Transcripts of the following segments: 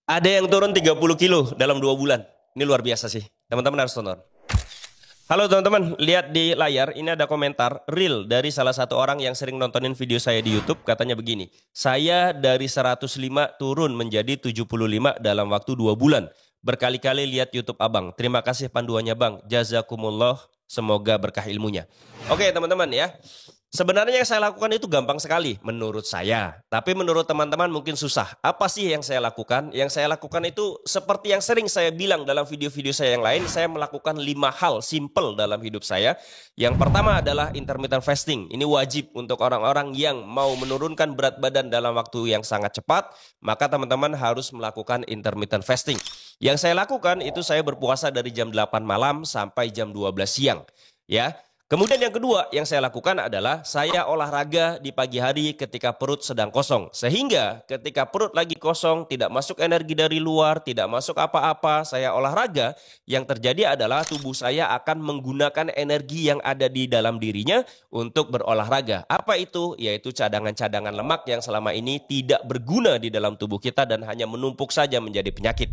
Ada yang turun 30 kilo dalam 2 bulan. Ini luar biasa sih. Teman-teman harus tonton. Halo teman-teman, lihat di layar ini ada komentar real dari salah satu orang yang sering nontonin video saya di YouTube. Katanya begini, saya dari 105 turun menjadi 75 dalam waktu 2 bulan. Berkali-kali lihat YouTube abang. Terima kasih panduannya bang. Jazakumullah, semoga berkah ilmunya. Oke teman-teman ya. Sebenarnya yang saya lakukan itu gampang sekali menurut saya. Tapi menurut teman-teman mungkin susah. Apa sih yang saya lakukan? Yang saya lakukan itu seperti yang sering saya bilang dalam video-video saya yang lain. Saya melakukan 5 hal simple dalam hidup saya. Yang pertama adalah intermittent fasting. Ini wajib untuk orang-orang yang mau menurunkan berat badan dalam waktu yang sangat cepat. Maka teman-teman harus melakukan intermittent fasting. Yang saya lakukan itu saya berpuasa dari jam 8 malam sampai jam 12 siang. Ya. Kemudian yang kedua yang saya lakukan adalah saya olahraga di pagi hari ketika perut sedang kosong. Sehingga ketika perut lagi kosong, tidak masuk energi dari luar, tidak masuk apa-apa, saya olahraga, yang terjadi adalah tubuh saya akan menggunakan energi yang ada di dalam dirinya untuk berolahraga. Apa itu? Yaitu cadangan-cadangan lemak yang selama ini tidak berguna di dalam tubuh kita dan hanya menumpuk saja menjadi penyakit.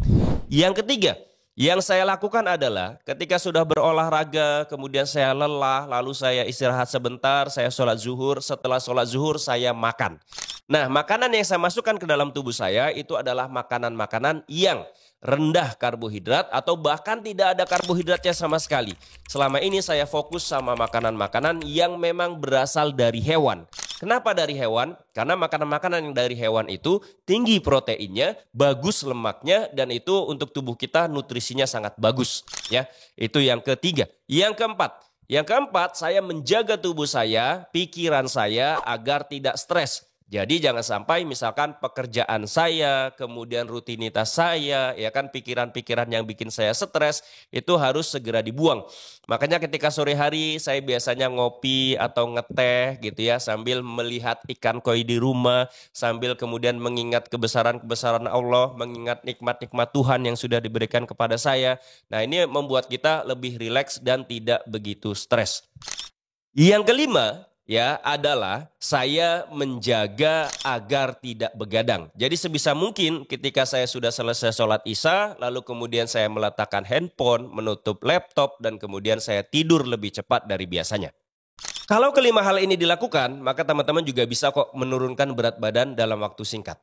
Yang ketiga, yang saya lakukan adalah ketika sudah berolahraga, kemudian saya lelah, lalu saya istirahat sebentar, saya sholat zuhur, setelah sholat zuhur saya makan. Nah, makanan yang saya masukkan ke dalam tubuh saya itu adalah makanan-makanan yang rendah karbohidrat atau bahkan tidak ada karbohidratnya sama sekali. Selama ini saya fokus sama makanan-makanan yang memang berasal dari hewan. Kenapa dari hewan? Karena makanan-makanan yang dari hewan itu tinggi proteinnya, bagus lemaknya, dan itu untuk tubuh kita nutrisinya sangat bagus. Ya, itu yang ketiga. Yang keempat, saya menjaga tubuh saya, pikiran saya agar tidak stres. Jadi jangan sampai misalkan pekerjaan saya, kemudian rutinitas saya, ya kan pikiran-pikiran yang bikin saya stres itu harus segera dibuang. Makanya ketika sore hari saya biasanya ngopi atau ngeteh gitu ya sambil melihat ikan koi di rumah, sambil kemudian mengingat kebesaran-kebesaran Allah, mengingat nikmat-nikmat Tuhan yang sudah diberikan kepada saya. Nah, ini membuat kita lebih rileks dan tidak begitu stres. Yang kelima, ya adalah saya menjaga agar tidak begadang. Jadi sebisa mungkin ketika saya sudah selesai sholat isya, lalu kemudian saya meletakkan handphone, menutup laptop, dan kemudian saya tidur lebih cepat dari biasanya. Kalau kelima hal ini dilakukan, maka teman-teman juga bisa kok menurunkan berat badan dalam waktu singkat.